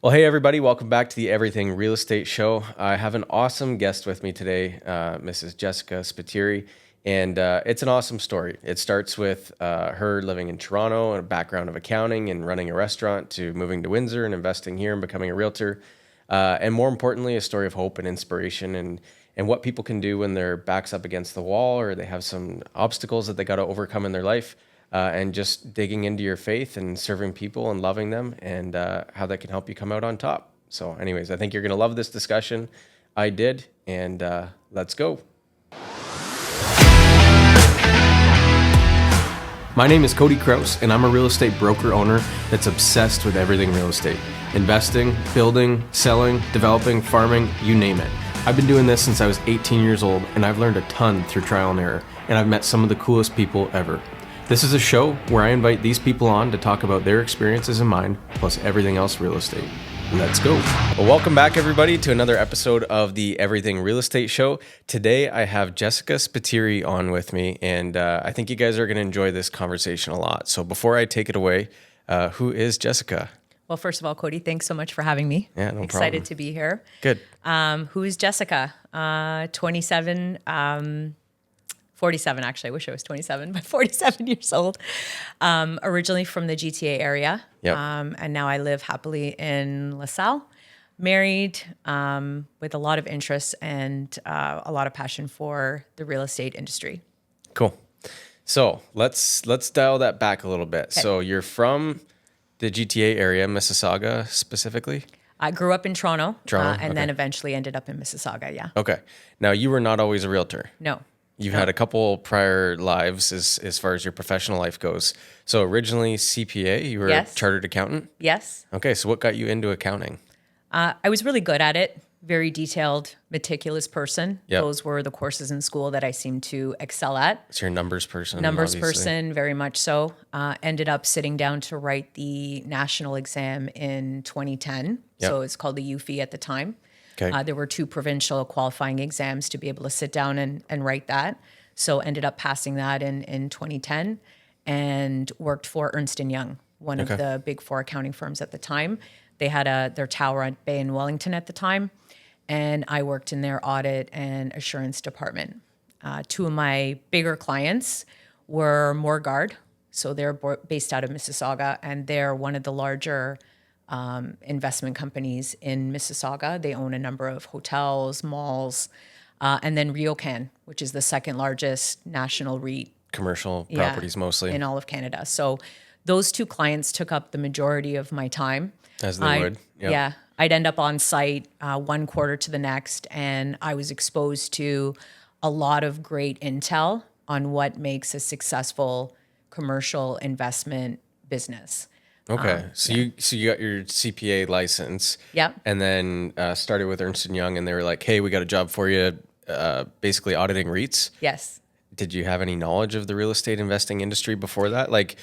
Well, hey, everybody. Welcome back to the Everything Real Estate Show. I have an awesome guest with me today, Mrs. Jessica Spiteri, and it's an awesome story. It starts with her living in Toronto and a background of accounting and running a restaurant to moving to Windsor and investing here and becoming a realtor. And more importantly, a story of hope and inspiration and what people can do when their back's up against the wall or they have some obstacles that they got to overcome in their life. And just digging into your faith and serving people and loving them and how that can help you come out on top. So anyways, I think you're going to love this discussion. I did, and let's go. My name is Cody Kraus, and I'm a real estate broker owner that's obsessed with everything real estate. Investing, building, selling, developing, farming, you name it. I've been doing this since I was 18 years old, and I've learned a ton through trial and error, and I've met some of the coolest people ever. This is a show where I invite these people on to talk about their experiences and mine, plus everything else real estate. Let's go. Well, welcome back, everybody, to another episode of the Everything Real Estate Show. Today, I have Jessica Spiteri on with me, and I think you guys are going to enjoy this conversation a lot. So before I take it away, who is Jessica? Well, first of all, Cody, thanks so much for having me. Yeah, no problem. Excited to be here. Good. Who is Jessica? 27, 47, actually. I wish I was 27, but 47 years old. Originally from the GTA area. Yep. And now I live happily in LaSalle. Married, with a lot of interest and a lot of passion for the real estate industry. Cool. So let's dial that back a little bit. Okay. So you're from the GTA area, Mississauga specifically? I grew up in Toronto, and okay. Then eventually ended up in Mississauga, yeah. Okay. Now, you were not always a realtor. No. You've had a couple prior lives as far as your professional life goes. So originally CPA, you were a chartered accountant? Yes. Okay, so what got you into accounting? I was really good at it. Very detailed, meticulous person. Yep. Those were the courses in school that I seemed to excel at. So you're a numbers person. Numbers obviously. person, very much so. Ended up sitting down to write the national exam in 2010. Yep. So it's called the UFE at the time. Okay. There were 2 provincial qualifying exams to be able to sit down and write that. So ended up passing that in 2010 and worked for Ernst & Young, one of the big 4 accounting firms at the time. They had their tower at Bay in Wellington at the time. And I worked in their audit and assurance department. 2 of my bigger clients were Morguard. So they're based out of Mississauga, and they're one of the larger investment companies in Mississauga. They own a number of hotels, malls, and then RioCan, which is the second largest national REIT. Commercial properties mostly. In all of Canada. So those 2 clients took up the majority of my time. As they would. Yep. Yeah. I'd end up on site one quarter to the next, and I was exposed to a lot of great intel on what makes a successful commercial investment business. Okay, so you got your CPA license. Yep. And then started with Ernst & Young, and they were like, hey, we got a job for you, basically auditing REITs. Yes. Did you have any knowledge of the real estate investing industry before that? Like,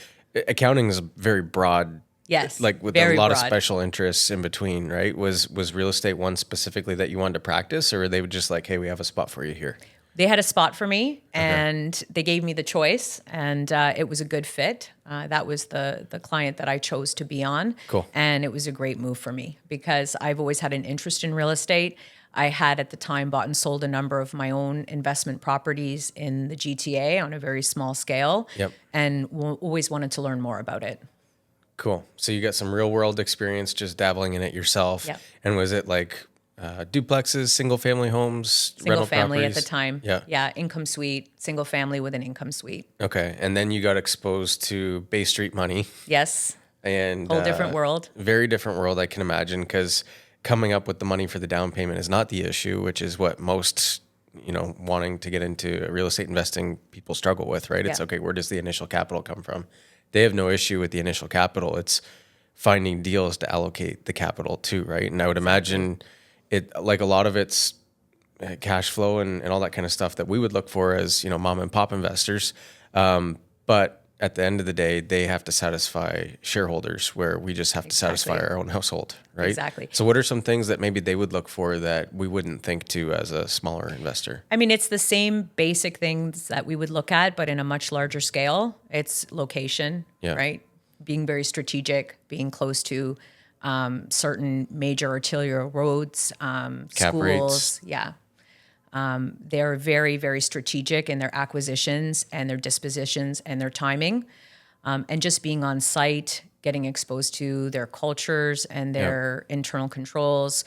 accounting is very broad. Yes. Like with a lot of special interests in between, right? Was real estate one specifically that you wanted to practice, or they would just like, hey, we have a spot for you here? They had a spot for me, and they gave me the choice, and it was a good fit. That was the client that I chose to be on. Cool. And it was a great move for me because I've always had an interest in real estate. I had at the time bought and sold a number of my own investment properties in the GTA on a very small scale. Yep. And always wanted to learn more about it. Cool. So you got some real world experience just dabbling in it yourself. Yep. And was it like duplexes, single family homes, Single rental family properties? at the time. Yeah. Yeah, income suite, single family with an income suite. Okay. And then you got exposed to Bay Street money. Yes. And whole different world. Very different world, I can imagine, because coming up with the money for the down payment is not the issue, which is what most, wanting to get into real estate investing people struggle with, right? It's okay, where does the initial capital come from? They have no issue with the initial capital. It's finding deals to allocate the capital to, right? And I would imagine it, like a lot of it's cash flow and all that kind of stuff that we would look for as, mom and pop investors. But at the end of the day, they have to satisfy shareholders, where we just have to satisfy our own household, right? Exactly. So what are some things that maybe they would look for that we wouldn't think to as a smaller investor? I mean, it's the same basic things that we would look at, but in a much larger scale. It's location, right? Being very strategic, being close to certain major arterial roads, Cap rates. schools. Yeah. They're very, very strategic in their acquisitions and their dispositions and their timing. And just being on site, getting exposed to their cultures and Yeah. their internal controls,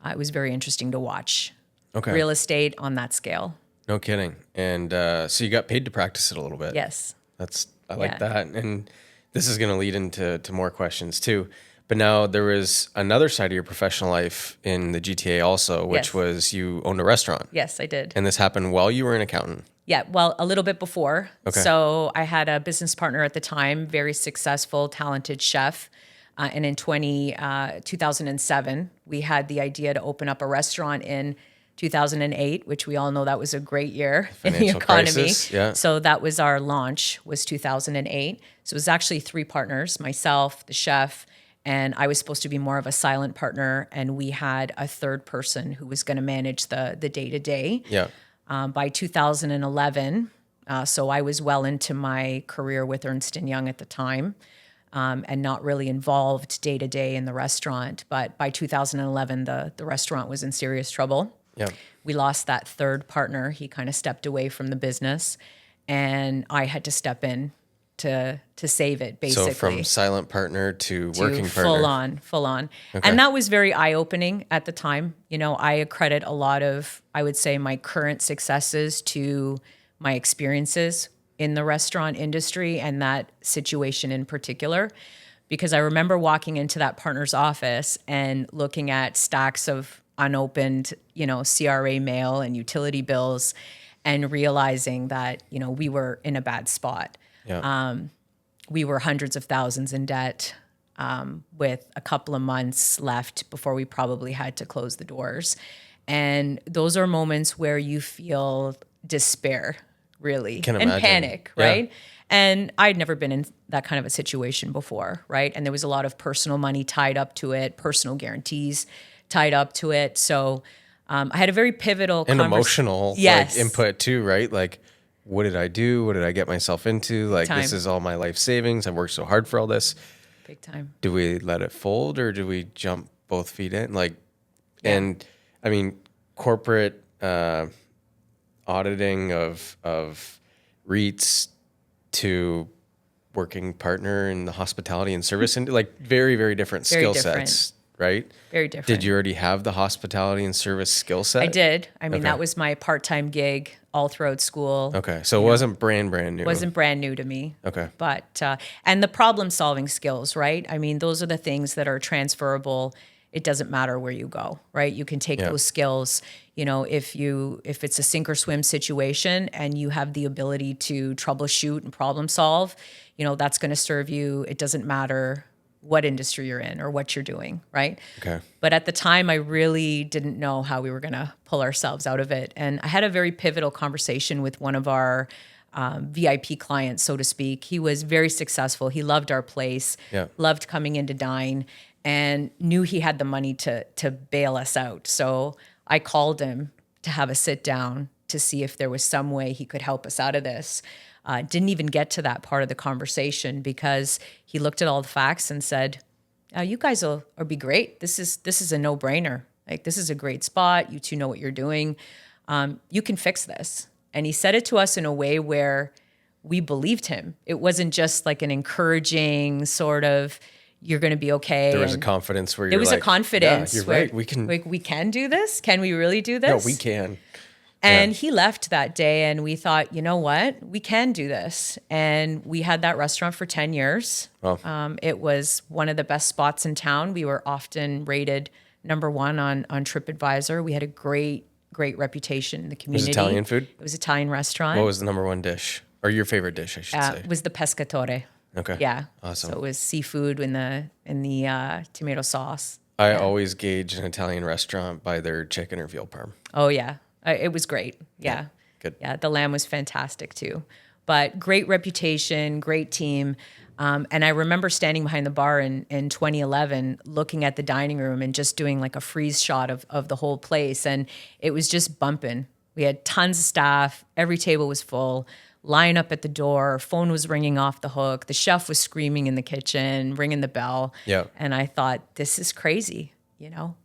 it was very interesting to watch Okay. real estate on that scale. No kidding. And so you got paid to practice it a little bit. Yes. I Yeah. like that. And this is going to lead into more questions too. But now there was another side of your professional life in the GTA also, which Yes. was you owned a restaurant. Yes, I did. And this happened while you were an accountant. Yeah, well, a little bit before. Okay. So I had a business partner at the time, very successful, talented chef. And in 2007, we had the idea to open up a restaurant in 2008, which we all know that was a great year in the Financial economy. crisis, yeah. So that was our launch, was 2008. So it was actually three partners, myself, the chef, and I was supposed to be more of a silent partner. And we had a third person who was going to manage the day-to-day. Yeah. By 2011, so I was well into my career with Ernst & Young at the time, and not really involved day to day in the restaurant. But by 2011, the restaurant was in serious trouble. Yeah. We lost that third partner. He kind of stepped away from the business, and I had to step in to save it, basically. So from silent partner to To working partner. full on. Okay. And that was very eye-opening at the time. You know, I accredit a lot of, I would say, my current successes to my experiences in the restaurant industry and that situation in particular. Because I remember walking into that partner's office and looking at stacks of unopened, CRA mail and utility bills and realizing that, we were in a bad spot. Yeah. We were hundreds of thousands in debt, with a couple of months left before we probably had to close the doors. And those are moments where you feel despair, really, Can and imagine. panic, Yeah. right? And I'd never been in that kind of a situation before, right? And there was a lot of personal money tied up to it, personal guarantees tied up to it. So I had a very pivotal And emotional Yes. input too, right? Like, what did I do? What did I get myself into? Like, this time. is all my life savings. I've worked so hard for all this. Big time. Do we let it fold or do we jump both feet in? Like, Yeah. and I mean, corporate auditing of REITs to working partner in the hospitality and service, and like very, very different Very skill different. sets, right? Very different. Did you already have the hospitality and service skill set? I did. I mean, Okay. that was my part-time gig all throughout school. Okay, so it wasn't brand new. Wasn't brand new to me. Okay. But and the problem-solving skills, right? I mean, those are the things that are transferable. It doesn't matter where you go, right? You can take Yeah. those skills. If it's a sink or swim situation and you have the ability to troubleshoot and problem solve, that's going to serve you. It doesn't matter what industry you're in or what you're doing, right? Okay. But at the time, I really didn't know how we were going to pull ourselves out of it. And I had a very pivotal conversation with one of our VIP clients, so to speak. He was very successful. He loved our place, Yeah. loved coming in to dine, and knew he had the money to bail us out. So I called him to have a sit down to see if there was some way he could help us out of this. Didn't even get to that part of the conversation because he looked at all the facts and said, "You guys will be great. This is a no-brainer. Like, this is a great spot. You two know what you're doing. You can fix this." And he said it to us in a way where we believed him. It wasn't just like an encouraging sort of, "You're going to be okay." There was a And confidence where there you're was like, a confidence. Yeah, you're where, right. We can. like, we can do this. Can we really do No, this? we can. And Yeah. he left that day, and we thought, you know what? We can do this. And we had that restaurant for 10 years. Well, It was one of the best spots in town. We were often rated number one on TripAdvisor. We had a great reputation in the community. Italian food? It was Italian restaurant. what was the number one dish or your favorite dish? I should say. It was the pescatore. Okay. Yeah. Awesome. So it was seafood in the tomato sauce. I always gauge an Italian restaurant by their chicken or veal parm. Oh yeah, it was great. Yeah. Good. Yeah, the lamb was fantastic too. But great reputation, great team. And I remember standing behind the bar in 2011, looking at the dining room and just doing like a freeze shot of the whole place. And it was just bumping. We had tons of staff. Every table was full. line up at the door. Phone was ringing off the hook. The chef was screaming in the kitchen, ringing the bell. Yeah. And I thought, this is crazy.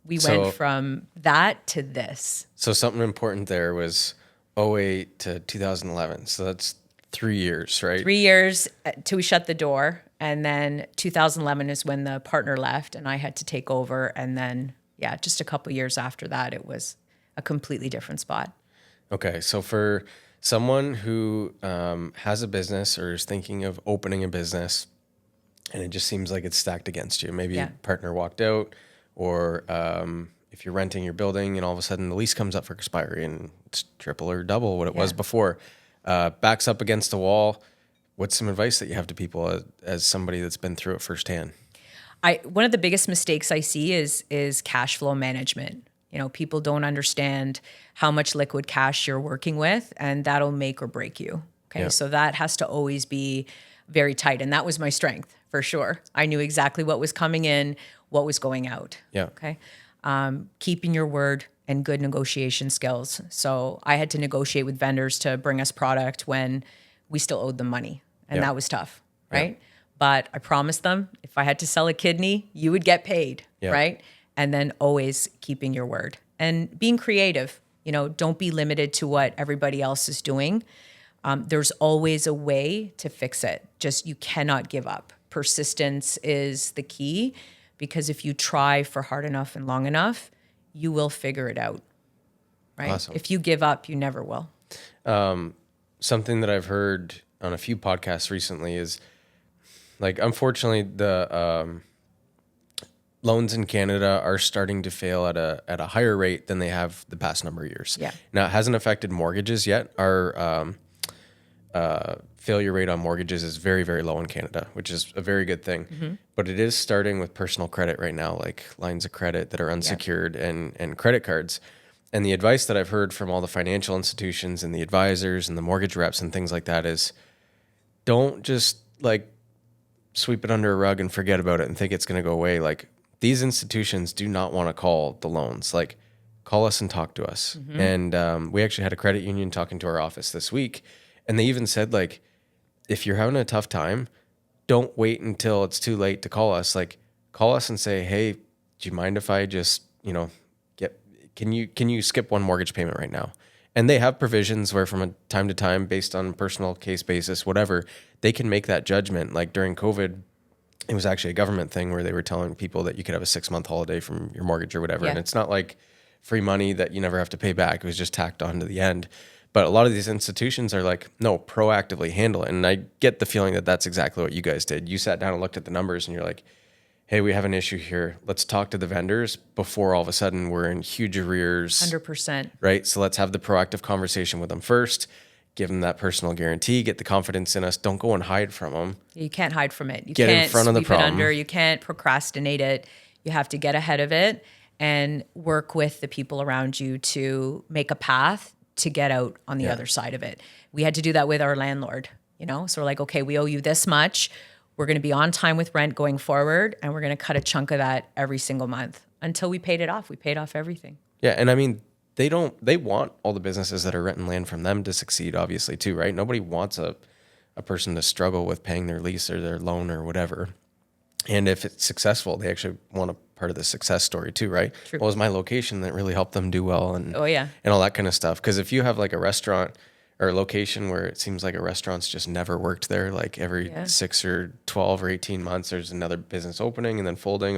We So- went from that to this. So something important there was '08 to 2011. So that's 3 years, right? 3 years till we shut the door. And then 2011 is when the partner left and I had to take over. And then, just a couple years after that, it was a completely different spot. Okay. So for someone who has a business or is thinking of opening a business and it just seems like it's stacked against you, maybe your partner walked out, or if you're renting your building and all of a sudden the lease comes up for expiry and it's triple or double what it was before, backs up against the wall. What's some advice that you have to people as somebody that's been through it firsthand? One of the biggest mistakes I see is cash flow management. People don't understand how much liquid cash you're working with, and that'll make or break you. Okay. Yeah. So that has to always be very tight. And that was my strength for sure. I knew exactly what was coming in, what was going out. Yeah. Okay. Keeping your word and good negotiation skills. So I had to negotiate with vendors to bring us product when we still owed them money. And that was tough. Right. But I promised them if I had to sell a kidney, you would get paid. Yeah. Right. And then always keeping your word and being creative. Don't be limited to what everybody else is doing. There's always a way to fix it. Just you cannot give up. Persistence is the key, because if you try for hard enough and long enough, you will figure it out. Right? Awesome. If you give up, you never will. Something that I've heard on a few podcasts recently is, like, unfortunately, the loans in Canada are starting to fail at a higher rate than they have the past number of years. Yeah. Now, it hasn't affected mortgages yet. Our failure rate on mortgages is very, very low in Canada, which is a very good thing. Mm-hmm. But it is starting with personal credit right now, like lines of credit that are unsecured and credit cards. And the advice that I've heard from all the financial institutions and the advisors and the mortgage reps and things like that is, don't just like sweep it under a rug and forget about it and think it's going to go away. Like, these institutions do not want to call the loans. Like, call us and talk to us. Mm-hmm. And we actually had a credit union talking to our office this week. And they even said, like, if you're having a tough time, don't wait until it's too late to call us. Like, call us and say, hey, do you mind if I just, can you skip one mortgage payment right now? And they have provisions where from a time to time, based on personal case basis, whatever, they can make that judgment. Like during COVID, it was actually a government thing where they were telling people that you could have a 6-month holiday from your mortgage or whatever. Yeah. And it's not like free money that you never have to pay back. It was just tacked on to the end. But a lot of these institutions are like, no, proactively handle it. And I get the feeling that that's exactly what you guys did. You sat down and looked at the numbers and you're like, hey, we have an issue here. Let's talk to the vendors before all of a sudden we're in huge arrears. 100%. Right? So let's have the proactive conversation with them first, give them that personal guarantee, get the confidence in us. Don't go and hide from them. You can't hide from it. You get can't in front of the sweep problem. it under. You can't procrastinate it. You have to get ahead of it and work with the people around you to make a path to get out on the other side of it. We had to do that with our landlord, So we're like, okay, we owe you this much. We're going to be on time with rent going forward, and we're going to cut a chunk of that every single month until we paid it off. We paid off everything. Yeah, and I mean, they want all the businesses that are renting land from them to succeed, obviously, too, right? Nobody wants a person to struggle with paying their lease or their loan or whatever. And if it's successful, they actually want a part of the success story too, right? True. Well, it was my location that really helped them do well and and all that kind of stuff. Because if you have like a restaurant or a location where it seems like a restaurant's just never worked there, like every 6 or 12 or 18 months, there's another business opening and then folding,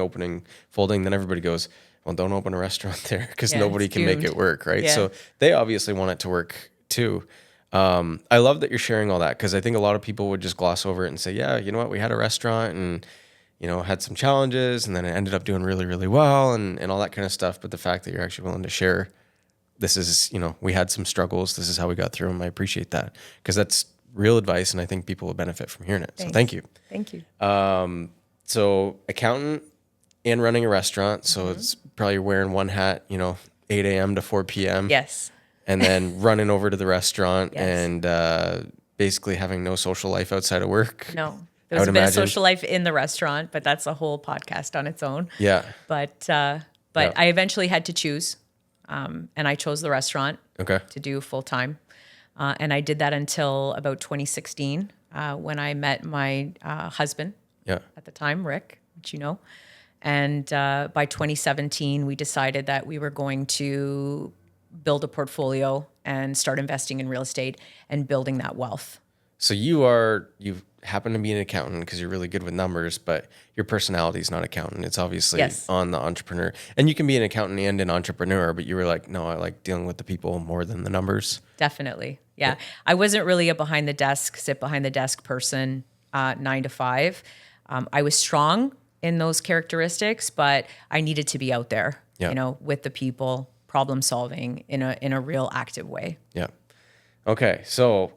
then everybody goes, well, don't open a restaurant there because nobody can make it work, right? Yeah. So they obviously want it to work too. I love that you're sharing all that because I think a lot of people would just gloss over it and say, yeah, you know what, we had a restaurant and had some challenges and then it ended up doing really, really well and all that kind of stuff. But the fact that you're actually willing to share, this is, we had some struggles. This is how we got through them. I appreciate that because that's real advice. And I think people will benefit from hearing it. Thanks. So thank you. Thank you. So accountant and running a restaurant. So it's probably wearing one hat, 8 a.m. to 4 p.m. Yes. And then running over to the restaurant and basically having no social life outside of work. No. There was a bit of social life in the restaurant, but that's a whole podcast on its own. Yeah. But I eventually had to choose, and I chose the restaurant to do full time. And I did that until about 2016 when I met my husband Yeah. at the time, Rick, which you know. And by 2017, we decided that we were going to build a portfolio and start investing in real estate and building that wealth. So you happen to be an accountant because you're really good with numbers, but your personality is not accountant. It's obviously Yes. on the entrepreneur. And you can be an accountant and an entrepreneur, but you were like, no, I like dealing with the people more than the numbers. Definitely. Yeah. I wasn't really a sit behind the desk person, 9 to 5. I was strong in those characteristics, but I needed to be out there, Yeah. with the people, problem solving in a real active way. Yeah. Okay. So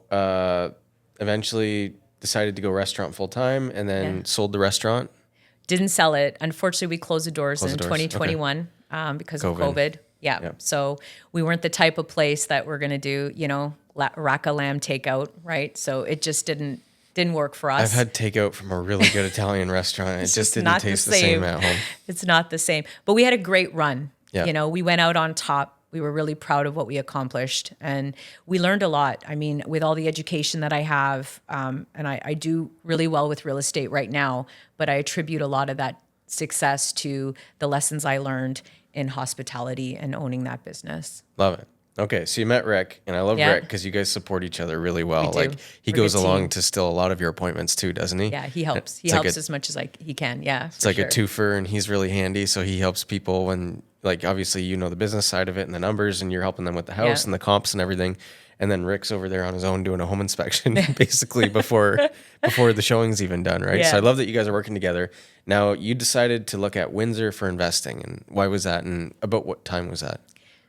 eventually decided to go restaurant full time and then Yeah. sold the restaurant. Didn't sell it. Unfortunately, we closed the doors Closed in the doors. Okay. 2021 because of COVID. COVID. Yeah. Yeah. So we weren't the type of place that we're going to do, rack a lamb takeout, right? So it just didn't work for us. I've had takeout from a really good Italian restaurant. It It's just didn't not taste the same at home. It's not the same. But we had a great run. Yeah. We went out on top. We were really proud of what we accomplished. And we learned a lot. I mean, with all the education that I have, and I do really well with real estate right now, but I attribute a lot of that success to the lessons I learned in hospitality and owning that business. Love it. Okay, so you met Rick, and I love Yeah. Rick because you guys support each other really well. We do. Like he We're a goes good along team. to still a lot of your appointments too, doesn't he? Yeah, he helps. He It's like helps a- as much as he can. Yeah, It's like a twofer, and he's really handy. So he helps people when, like, obviously you know the business side of it and the numbers, and you're helping them with the house Yeah. and the comps and everything. And then Rick's over there on his own doing a home inspection, basically before the showing's even done, right? So Yeah. I love that you guys are working together. Now you decided to look at Windsor for investing, and why was that? And about what time was that?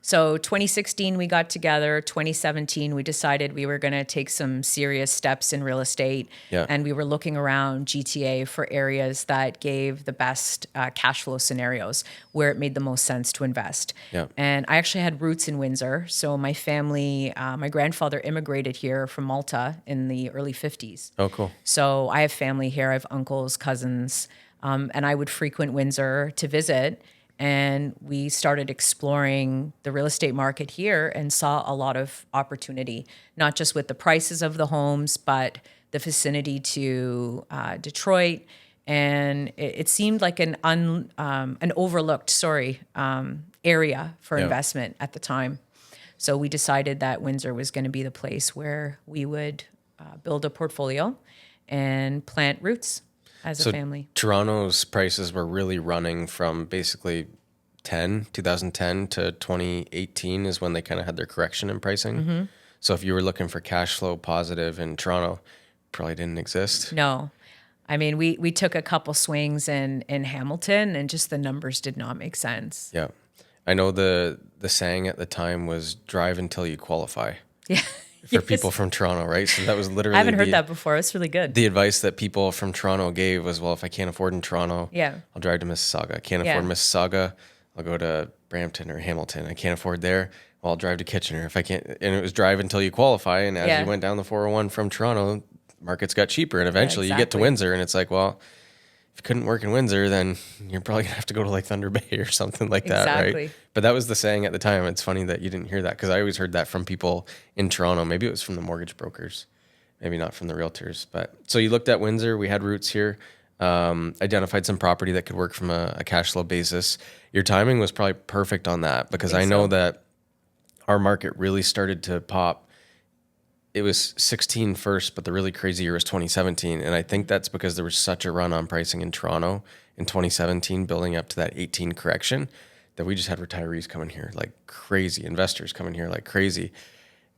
So 2016, we got together. 2017, we decided we were going to take some serious steps in real estate. Yeah. And we were looking around GTA for areas that gave the best cash flow scenarios where it made the most sense to invest. Yeah. And I actually had roots in Windsor. So my family, my grandfather immigrated here from Malta in the early 50s. Oh, cool. So I have family here. I have uncles, cousins, and I would frequent Windsor to visit. And we started exploring the real estate market here and saw a lot of opportunity, not just with the prices of the homes, but the vicinity to Detroit. And it seemed like an overlooked, area for Yeah. investment at the time. So we decided that Windsor was going to be the place where we would build a portfolio and plant roots as a family. Toronto's prices were really running from basically 2010 to 2018 is when they kind of had their correction in pricing. Mm-hmm. So if you were looking for cash flow positive in Toronto, probably didn't exist. No. I mean, we took a couple swings in Hamilton and just the numbers did not make sense. Yeah. I know the saying at the time was drive until you qualify Yeah. for people from Toronto, right? So that was literally I haven't heard that before. It's really good. the advice that people from Toronto gave was, well, if I can't afford in Toronto, Yeah. I'll drive to Mississauga. I can't Yeah. afford Mississauga, I'll go to Brampton or Hamilton. I can't afford there, well, I'll drive to Kitchener. If I can't, and it was drive until you qualify. And as Yeah. you went down the 401 from Toronto, markets got cheaper. And eventually you get to exactly. Windsor and it's like, well, if you couldn't work in Windsor, then you're probably gonna have to go to like Thunder Bay or something like that, Exactly. right? But that was the saying at the time. It's funny that you didn't hear that because I always heard that from people in Toronto. Maybe it was from the mortgage brokers, maybe not from the realtors. But so you looked at Windsor. We had roots here. Identified some property that could work from a cash flow basis. Your timing was probably perfect on that because I think know so. that our market really started to pop. It was 16 first, but the really crazy year was 2017. And I think that's because there was such a run on pricing in Toronto in 2017, building up to that 18 correction, that we just had retirees coming here like crazy, investors coming here like crazy.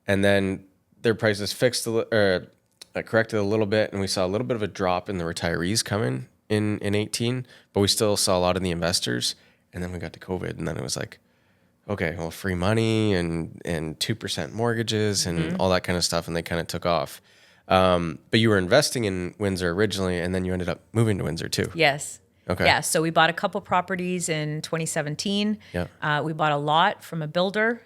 And then their prices corrected a little bit, and we saw a little bit of a drop in the retirees coming in 18, but we still saw a lot of the investors. And then we got to COVID, and then it was like, okay, well, free money and 2% mortgages and all that kind of stuff, and they kind of took off. But you were investing in Windsor originally, and then you ended up moving to Windsor too. Yes. Okay. Yeah. So we bought a couple properties in 2017. Yeah. We bought a lot from a builder,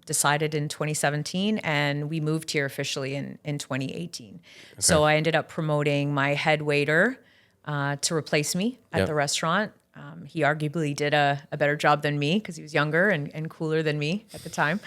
decided in 2017, and we moved here officially in 2018. So I ended up promoting my head waiter to replace me at Yeah. the restaurant. He arguably did a better job than me because he was younger and cooler than me at the time.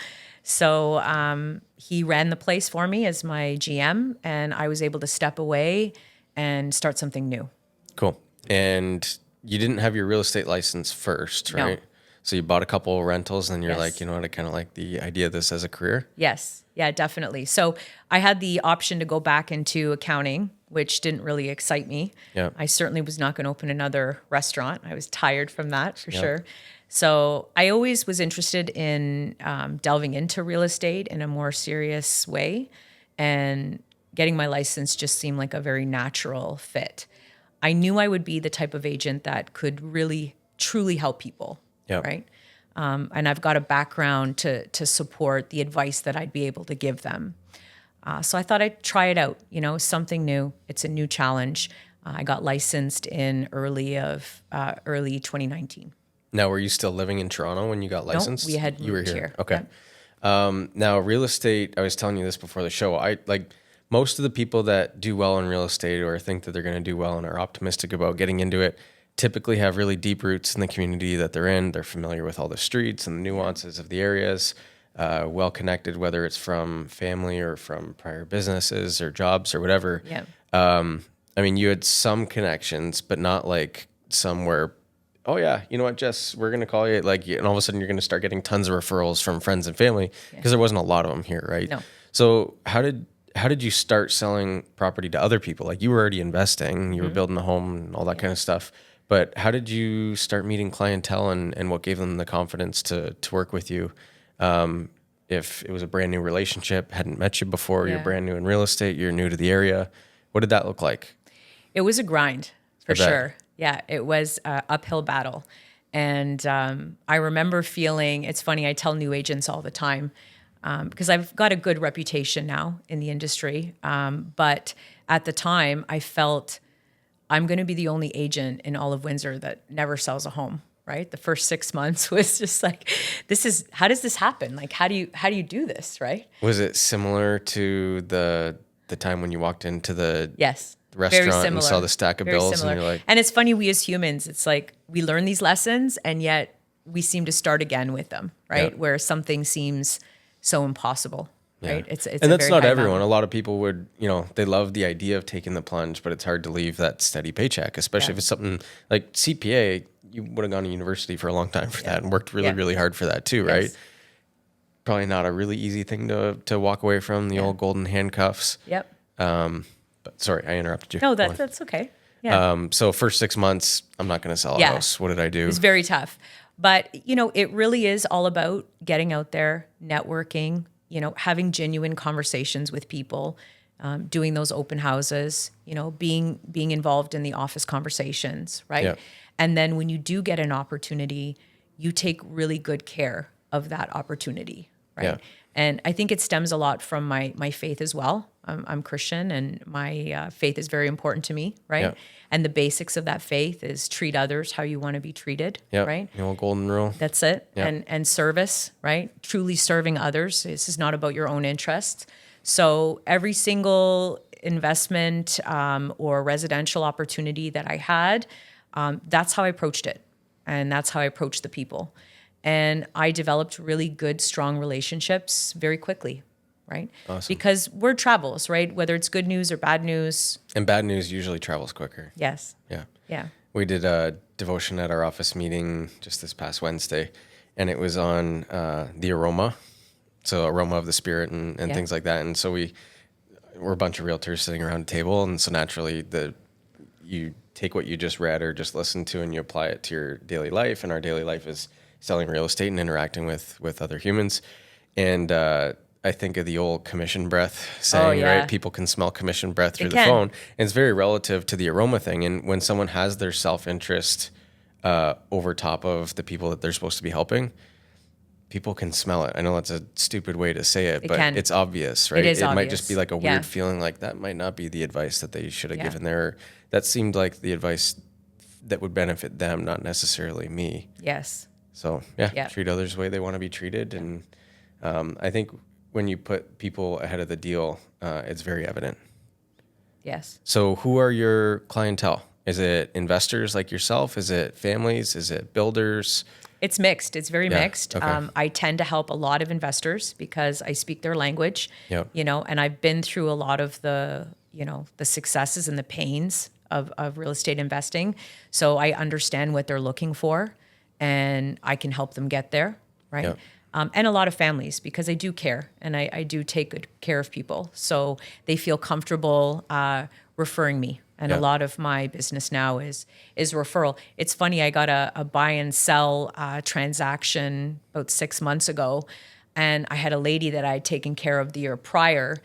So he ran the place for me as my GM, and I was able to step away and start something new. Cool. And you didn't have your real estate license first, No. right? So you bought a couple of rentals and you're Yes. like, you know what, I kind of like the idea of this as a career. Yes. Yeah, definitely. So I had the option to go back into accounting, which didn't really excite me. Yeah. I certainly was not going to open another restaurant. I was tired from that for Yeah. sure. So I always was interested in delving into real estate in a more serious way. And getting my license just seemed like a very natural fit. I knew I would be the type of agent that could really, truly help people. Yeah. Right. And I've got a background to support the advice that I'd be able to give them. So I thought I'd try it out, something new. It's a new challenge. I got licensed in early 2019. Now, were you still living in Toronto when you got licensed? we had You were moved here. here. Okay. Now, real estate, I was telling you this before the show. I like most of the people that do well in real estate or think that they're going to do well and are optimistic about getting into it typically have really deep roots in the community that they're in. They're familiar with all the streets and the nuances of the areas, well connected, whether it's from family or from prior businesses or jobs or whatever. Yeah. I mean, you had some connections, but not like some where, oh yeah, you know what, Jess, we're going to call you, like, and all of a sudden you're going to start getting tons of referrals from friends and family because there wasn't a lot of them here, right? No. So how did you start selling property to other people? Like you were already investing, you were building a home and all that kind of stuff. But how did you start meeting clientele and what gave them the confidence to work with you? If it was a brand new relationship, hadn't met you before, you're Yeah. brand new in real estate, you're new to the area. What did that look like? It was a grind for I bet. sure. Yeah, it was an uphill battle. And I remember feeling, it's funny, I tell new agents all the time, because I've got a good reputation now in the industry. But at the time, I felt I'm going to be the only agent in all of Windsor that never sells a home. Right, the first 6 months was just like, how does this happen? Like, how do you do this? Right? Was it similar to the time when you walked into the Yes. restaurant and saw the stack of Very bills similar. and you're like, And it's funny, we as humans, it's like we learn these lessons and yet we seem to start again with them, right? Yeah. Where something seems so impossible, right? yeah. It's And a that's very not high everyone. value. A lot of people would, they love the idea of taking the plunge, but it's hard to leave that steady paycheck, especially if it's something like CPA. You would have gone to university for a long time for that and worked really, Yeah. really hard for that too, right? Yes. Probably not a really easy thing to walk away from, the old golden handcuffs. Yep. But sorry, I interrupted you. No, Go on. that's okay. Yeah. So first 6 months, I'm not going to sell a Yeah. house. What did I do? It was very tough. But, it really is all about getting out there, networking, having genuine conversations with people, doing those open houses, being involved in the office conversations, right? Yeah. And then when you do get an opportunity, you take really good care of that opportunity, right? Yeah. And I think it stems a lot from my faith as well. I'm Christian, and my faith is very important to me, right? Yeah. And the basics of that faith is treat others how you want to be treated, Yeah. right? The old golden rule. That's it. Yeah. And service, right? Truly serving others. This is not about your own interests. So every single investment or residential opportunity that I had, that's how I approached it. And that's how I approached the people. And I developed really good, strong relationships very quickly, right? Awesome. Because word travels, right? Whether it's good news or bad news. And bad news usually travels quicker. Yes. Yeah. Yeah. We did a devotion at our office meeting just this past Wednesday, and it was on the aroma. So aroma of the spirit and Yeah. things like that. And so we're a bunch of realtors sitting around a table. And so naturally you take what you just read or just listened to and you apply it to your daily life. And our daily life is selling real estate and interacting with other humans. And I think of the old commission breath saying, yeah. right? People can smell commission breath through the can. phone. And it's very relative to the aroma thing. And when someone has their self-interest over top of the people that they're supposed to be helping, people can smell it. I know that's a stupid way to say it, but can. it's obvious, right? It is might obvious. just be like a Yeah. weird feeling like that might not be the advice that they should have Yeah. given there. That seemed like the advice that would benefit them, not necessarily me. Yes. So yeah, Yeah. treat others the way they want to be treated. And I think when you put people ahead of the deal, it's very evident. Yes. So who are your clientele? Is it investors like yourself? Is it families? Is it builders? It's mixed. It's very Yeah. mixed. Okay. I tend to help a lot of investors because I speak their language, Yep. and I've been through a lot of the successes and the pains of real estate investing. So I understand what they're looking for and I can help them get there. Right. Yep. And a lot of families because I do care and I do take good care of people. So they feel comfortable referring me. And a Yeah. lot of my business now is referral. It's funny, I got a buy and sell transaction about 6 months ago, and I had a lady that I had taken care of the year prior.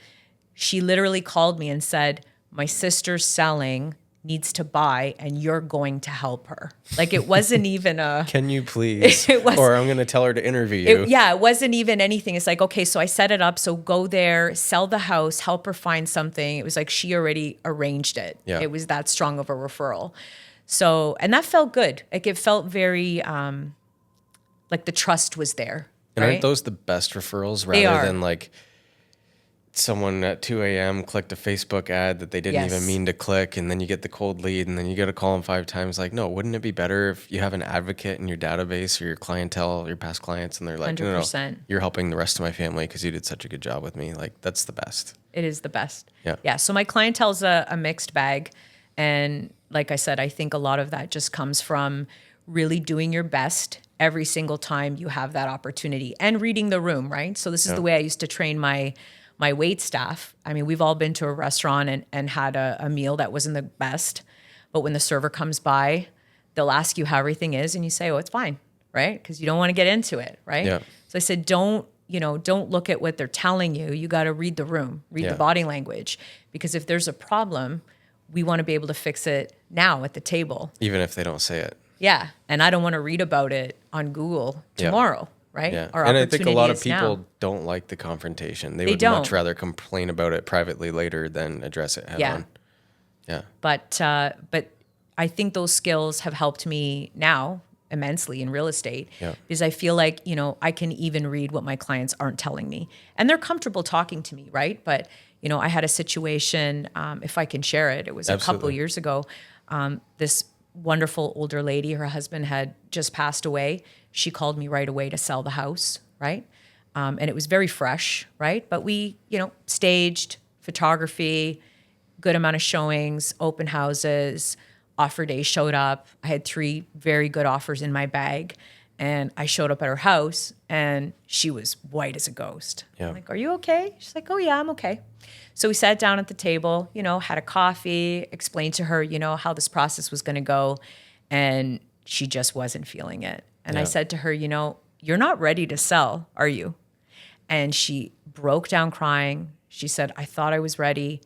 She literally called me and said, "My sister's selling, needs to buy, and you're going to help her." Like it wasn't even a. Can you please? It was. Or I'm going to tell her to interview you. Yeah, it wasn't even anything. It's like, okay, so I set it up. So go there, sell the house, help her find something. It was like she already arranged it. Yeah. It was that strong of a referral. So, and that felt good. Like it felt very, like the trust was there. And right? aren't those the best referrals They rather are. than like someone at 2 a.m. clicked a Facebook ad that they didn't Yes. even mean to click, and then you get the cold lead, and then you got to call them 5 times. Like, no, wouldn't it be better if you have an advocate in your database or your clientele, your past clients, and they're like, no, 100%. you're helping the rest of my family because you did such a good job with me. Like, that's the best. It is the best. Yeah. Yeah. So my clientele's a mixed bag. And like I said, I think a lot of that just comes from really doing your best every single time you have that opportunity and reading the room, right? So this is the way I used to train my wait staff. I mean, we've all been to a restaurant and had a meal that wasn't the best. But when the server comes by, they'll ask you how everything is and you say, "Oh, it's fine," right? Because you don't want to get into it, right? Yeah. So I said, don't look at what they're telling you. You got to read the room, read Yeah. the body language. Because if there's a problem, we want to be able to fix it now at the table. Even if they don't say it. Yeah. And I don't want to read about it on Google Yeah. tomorrow, right? Yeah. Our And I think a lot of opportunity is now. people don't like the confrontation. They They would much don't. rather complain about it privately later than address it head Yeah. on. Yeah. But I think those skills have helped me now immensely in real estate Yeah. because I feel like, I can even read what my clients aren't telling me and they're comfortable talking to me. Right. But, I had a situation, if I can share it, it was a couple Absolutely. years ago. This wonderful older lady, her husband had just passed away. She called me right away to sell the house. Right. And it was very fresh. Right. But we, staged photography, good amount of showings, open houses, offer day showed up. I had 3 very good offers in my bag. And I showed up at her house and she was white as a ghost. Yeah. I'm like, "Are you okay?" She's like, "Oh yeah, I'm okay." So we sat down at the table, had a coffee, explained to her, how this process was going to go. And she just wasn't feeling it. And I Yeah. said to her, "You're not ready to sell, are you?" And she broke down crying. She said, "I thought I was ready.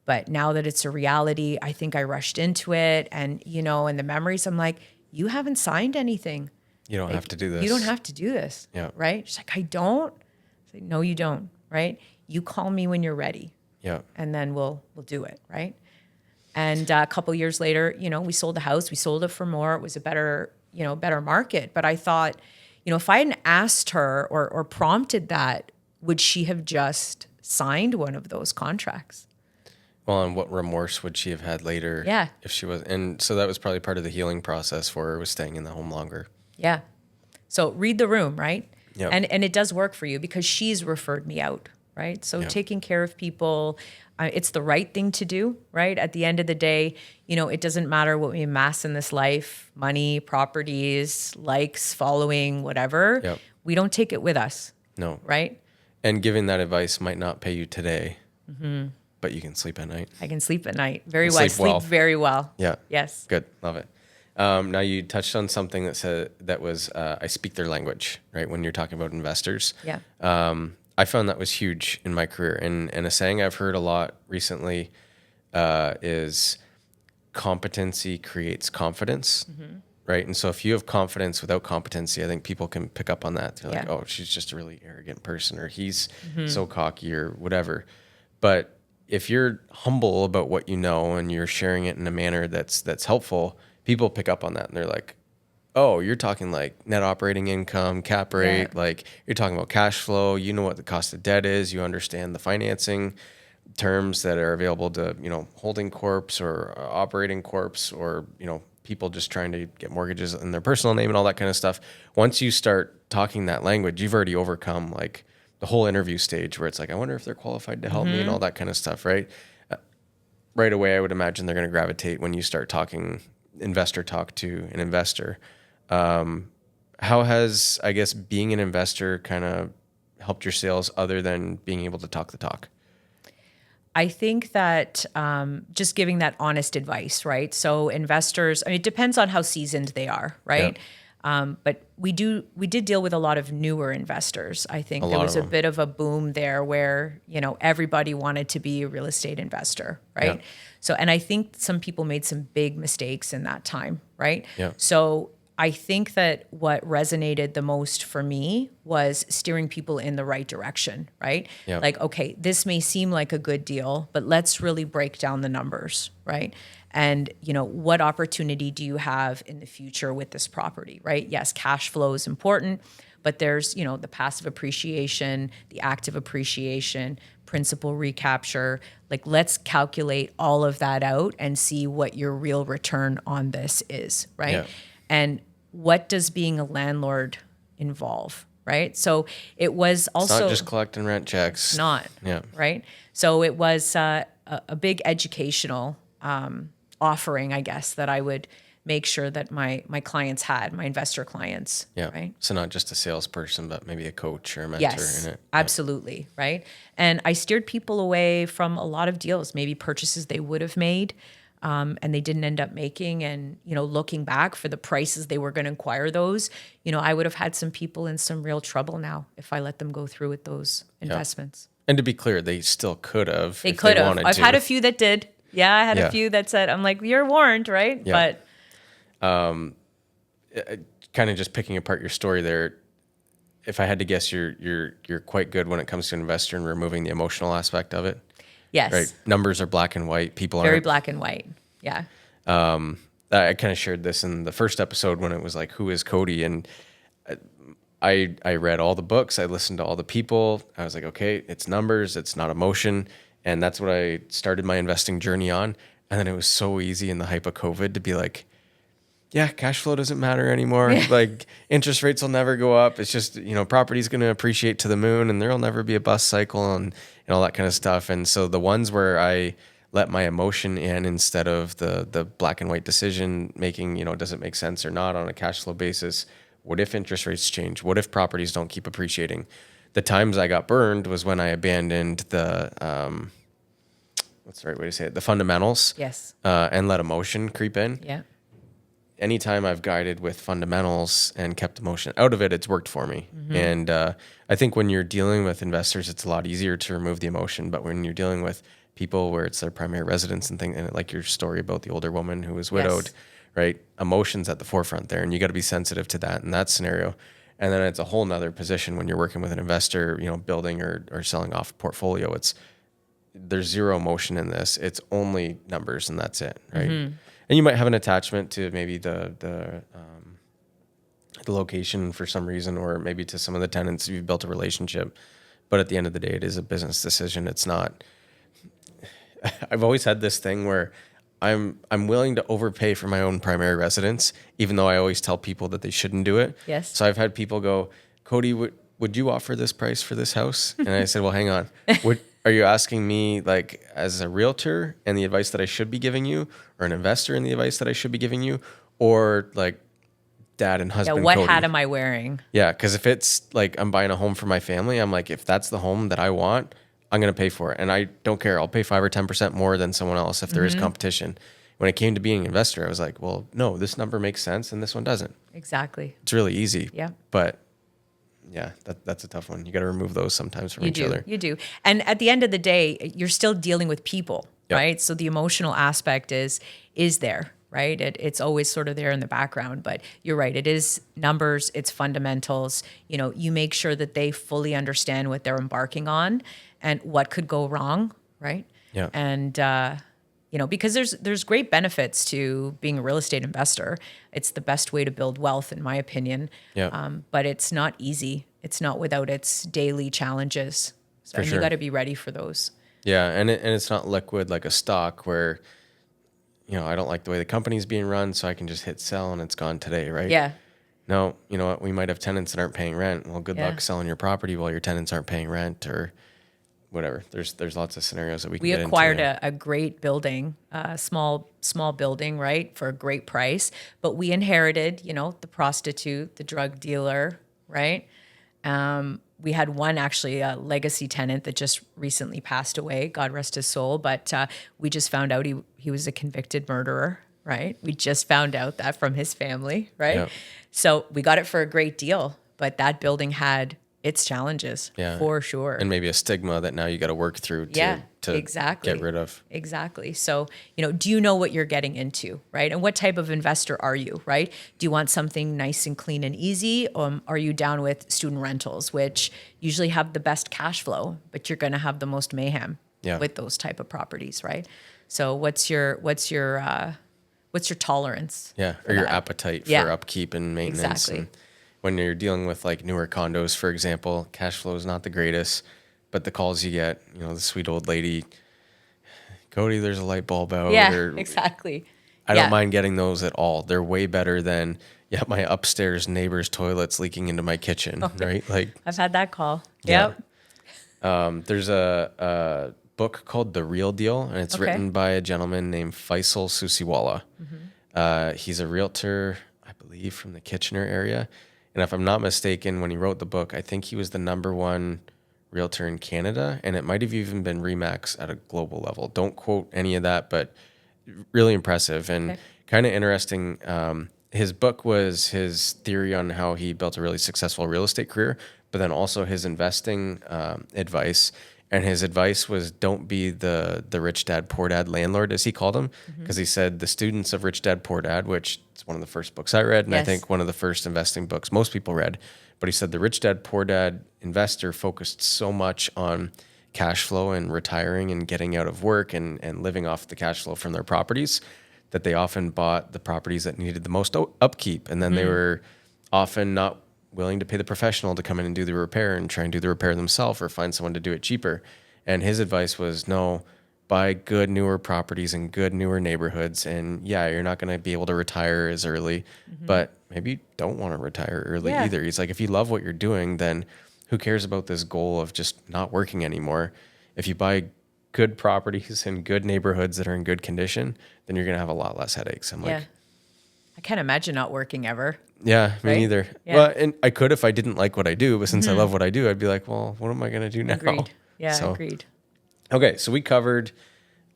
But now that it's a reality, I think I rushed into it." And, and the memories, I'm like, "You haven't signed anything. You don't have to do this. You don't have to do this." Yeah. Right? She's like, "I don't." I said, "No, you don't." Right? You call me when you're ready Yeah. and then we'll do it. Right? And a couple years later, we sold the house. We sold it for more. It was a better market. But I thought, if I hadn't asked her or prompted that, would she have just signed one of those contracts? Well, and what remorse would she have had later? Yeah. If she was, and so that was probably part of the healing process for her, was staying in the home longer. Yeah. So read the room, right? Yep. And it does work for you because she's referred me out, right? So Yep. taking care of people, it's the right thing to do, right? At the end of the day, it doesn't matter what we amass in this life, money, properties, likes, following, whatever. Yep. We don't take it with us, No. right? And giving that advice might not pay you today, but you can sleep at night. I can sleep at night very And well. I sleep well. sleep very well. Yeah. Yes. Good. Love it. Now you touched on something that was I speak their language, right? When you're talking about investors. Yeah. I found that was huge in my career. And a saying I've heard a lot recently is competency creates confidence, right? And so if you have confidence without competency, I think people can pick up on that. They're like, Yeah. "Oh, she's just a really arrogant person," or "He's so cocky," or whatever. But if you're humble about what you know and you're sharing it in a manner that's helpful, people pick up on that and they're like, "Oh, you're talking like net operating income, cap rate, Yeah. like you're talking about cash flow, you know what the cost of debt is, you understand the financing terms that are available to, holding corps or operating corps or, people just trying to get mortgages in their personal name and all that kind of stuff. Once you start talking that language, you've already overcome like the whole interview stage where it's like, I wonder if they're qualified to help me and all that kind of stuff, right? Right away, I would imagine they're going to gravitate when you start talking investor talk to an investor. How has, I guess, being an investor kind of helped your sales other than being able to talk the talk? I think that just giving that honest advice, right? So investors, I mean, it depends on how seasoned they are, right? But we did deal with a lot of newer investors. I think there was a bit of a boom there where, everybody wanted to be a real estate investor, right? So, and I think some people made some big mistakes in that time, right? So I think that what resonated the most for me was steering people in the right direction, right? Like, okay, this may seem like a good deal, but let's really break down the numbers, right? And, what opportunity do you have in the future with this property, right? Yes, cash flow is important, but there's, the passive appreciation, the active appreciation, principal recapture. Like, let's calculate all of that out and see what your real return on this is, right? And what does being a landlord involve, right? So it was also... It's not just collecting rent checks. It's not, right? So it was a big educational offering, I guess, that I would make sure that my clients had, my investor clients, right? So not just a salesperson, but maybe a coach or a mentor in it. Absolutely, right? And I steered people away from a lot of deals, maybe purchases they would have made, and they didn't end up making. And, looking back for the prices they were going to acquire those, I would have had some people in some real trouble now if I let them go through with those investments. And to be clear, they still could have. They could have. I've had a few that did. Yeah, I had a few that said, I'm like, you're warned, right? But kind of just picking apart your story there, if I had to guess, you're quite good when it comes to an investor and removing the emotional aspect of it. Yes. Right. Numbers are black and white. People are very black and white. Yeah. I kind of shared this in the first episode when it was like, who is Cody? And I read all the books. I listened to all the people. I was like, okay, it's numbers. It's not emotion. And that's what I started my investing journey on. And then it was so easy in the hype of COVID to be like, yeah, cash flow doesn't matter anymore. Like interest rates will never go up. It's just, property's going to appreciate to the moon and there'll never be a bust cycle and all that kind of stuff. And so the ones where I let my emotion in instead of the black and white decision making, does it make sense or not on a cash flow basis? What if interest rates change? What if properties don't keep appreciating? The times I got burned was when I abandoned the, what's the right way to say it? The fundamentals. Yes. And let emotion creep in. Yeah. Anytime I've guided with fundamentals and kept emotion out of it, it's worked for me. And I think when you're dealing with investors, it's a lot easier to remove the emotion. But when you're dealing with people where it's their primary residence and things, and like your story about the older woman who was widowed, right? Emotion's at the forefront there, and you got to be sensitive to that in that scenario. And then it's a whole nother position when you're working with an investor, building or selling off a portfolio. There's zero emotion in this. It's only numbers and that's it, right? And you might have an attachment to maybe the location for some reason, or maybe to some of the tenants you've built a relationship. But at the end of the day, it is a business decision. It's not. I've always had this thing where I'm willing to overpay for my own primary residence, even though I always tell people that they shouldn't do it. Yes. So I've had people go, Cody, would you offer this price for this house? And I said, well, hang on. Are you asking me like as a realtor and the advice that I should be giving you, or an investor and the advice that I should be giving you, or like dad and husband? What Cody? hat am I wearing? Yeah, because if it's like I'm buying a home for my family, I'm like, if that's the home that I want, I'm going to pay for it. And I don't care. I'll pay 5 or 10% more than someone else if there is competition. When it came to being an investor, I was like, well, no, this number makes sense and this one doesn't. Exactly. It's really easy. Yeah. But yeah, that's a tough one. You got to remove those sometimes from each other. You do. And at the end of the day, you're still dealing with people, right? So the emotional aspect is there, right? It's always sort of there in the background, but you're right. It is numbers, it's fundamentals. You make sure that they fully understand what they're embarking on and what could go wrong, right? Yeah. And, because there's great benefits to being a real estate investor. It's the best way to build wealth, in my opinion. Yeah. But it's not easy. It's not without its daily challenges. So For sure. you got to be ready for those. Yeah, and it's not liquid like a stock where I don't like the way the company's being run, so I can just hit sell and it's gone today, right? Yeah. No, you know what? We might have tenants that aren't paying rent. Well, good Yeah. luck selling your property while your tenants aren't paying rent or whatever. There's lots of scenarios that we can We get acquired into. a great building, a small building, right, for a great price. But we inherited, the prostitute, the drug dealer, right? We had one actually a legacy tenant that just recently passed away. God rest his soul. But we just found out he was a convicted murderer, right? We just found out that from his family, right? Yeah. So we got it for a great deal. But that building had its challenges, Yeah. for sure. And maybe a stigma that now you got to work through to exactly. get rid of. Exactly. So, do you know what you're getting into, right? And what type of investor are you, right? Do you want something nice and clean and easy? Are you down with student rentals, which usually have the best cash flow, but you're going to have the most mayhem with those type of properties, right? So what's your tolerance? Yeah. Or your appetite for upkeep and maintenance. Exactly. And when you're dealing with like newer condos, for example, cash flow is not the greatest, but the calls you get, the sweet old lady, Cody, there's a light bulb out. Yeah, or, exactly. I don't mind getting those at all. They're way better than, my upstairs neighbor's toilet's leaking into my kitchen, right? Like I've had that call. Yeah. Yep. There's a book called The Real Deal, and it's written by a gentleman named Faisal Susiwala. He's a realtor, I believe, from the Kitchener area. And if I'm not mistaken, when he wrote the book, I think he was the #1 realtor in Canada, and it might have even been Remax at a global level. Don't quote any of that, but really impressive and kind of interesting. His book was his theory on how he built a really successful real estate career, but then also his investing advice. And his advice was don't be the rich dad, poor dad landlord, as he called him, because he said the students of Rich Dad, Poor Dad, which is one of the first books I read, and I think one of the first investing books most people read. But he said the Rich Dad, Poor Dad investor focused so much on cash flow and retiring and getting out of work and living off the cash flow from their properties that they often bought the properties that needed the most upkeep. And then they were often not willing to pay the professional to come in and do the repair and try and do the repair themselves or find someone to do it cheaper. And his advice was, no, buy good newer properties in good newer neighborhoods. And you're not going to be able to retire as early, but maybe you don't want to retire early either. He's like, if you love what you're doing, then who cares about this goal of just not working anymore? If you buy good properties in good neighborhoods that are in good condition, then you're going to have a lot less headaches. I'm like, I can't imagine not working ever. Yeah, me Right? neither. Yeah. Well, and I could if I didn't like what I do, but since I love what I do, I'd be like, well, what am I going to do now? Agreed. Yeah, So- agreed. Okay, so we covered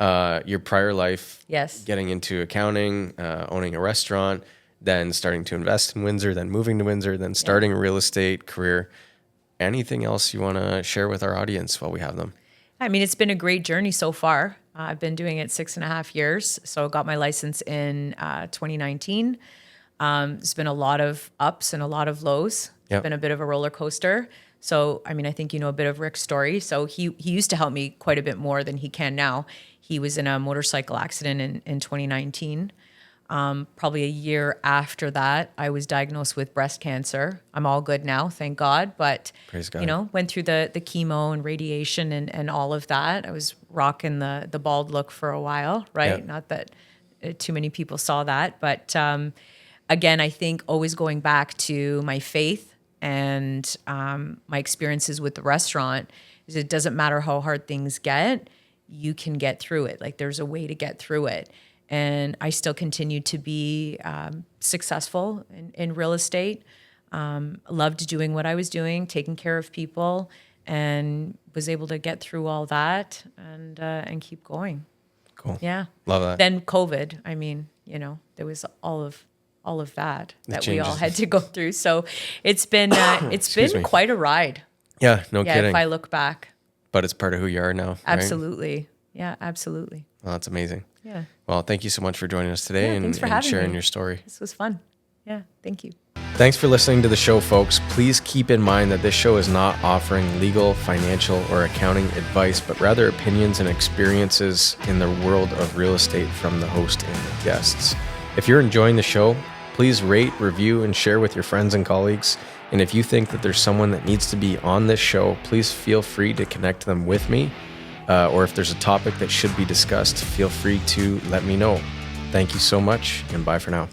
your prior life, Yes. getting into accounting, owning a restaurant, then starting to invest in Windsor, then moving to Windsor, then starting a real estate career. Anything else you want to share with our audience while we have them? I mean, it's been a great journey so far. I've been doing it 6.5 years. So I got my license in 2019. It's been a lot of ups and a lot of lows. It's Yep. been a bit of a roller coaster. So, I mean, I think you know a bit of Rick's story. So he used to help me quite a bit more than he can now. He was in a motorcycle accident in 2019. Probably a year after that, I was diagnosed with breast cancer. I'm all good now, thank God. But, Praise God. went through the chemo and radiation and all of that. I was rocking the bald look for a while, right? Yeah. Not that too many people saw that. But again, I think always going back to my faith and my experiences with the restaurant is it doesn't matter how hard things get, you can get through it. Like there's a way to get through it. And I still continue to be successful in real estate. Loved doing what I was doing, taking care of people, and was able to get through all that and keep going. Cool. Yeah. Love that. Then COVID. I mean, there was all of that we all changes. had to go through. So it's been Excuse me. quite a ride. Yeah, no Yeah, kidding. if I look back, But it's part of who you are now. Right? absolutely. Yeah, absolutely. Well, that's amazing. Yeah. Well, thank you so much for joining us today Yeah, thanks for and having sharing me. your story. This was fun. Yeah, thank you. Thanks for listening to the show, folks. Please keep in mind that this show is not offering legal, financial, or accounting advice, but rather opinions and experiences in the world of real estate from the host and the guests. If you're enjoying the show, please rate, review, and share with your friends and colleagues. And if you think that there's someone that needs to be on this show, please feel free to connect them with me. Or if there's a topic that should be discussed, feel free to let me know. Thank you so much, and bye for now.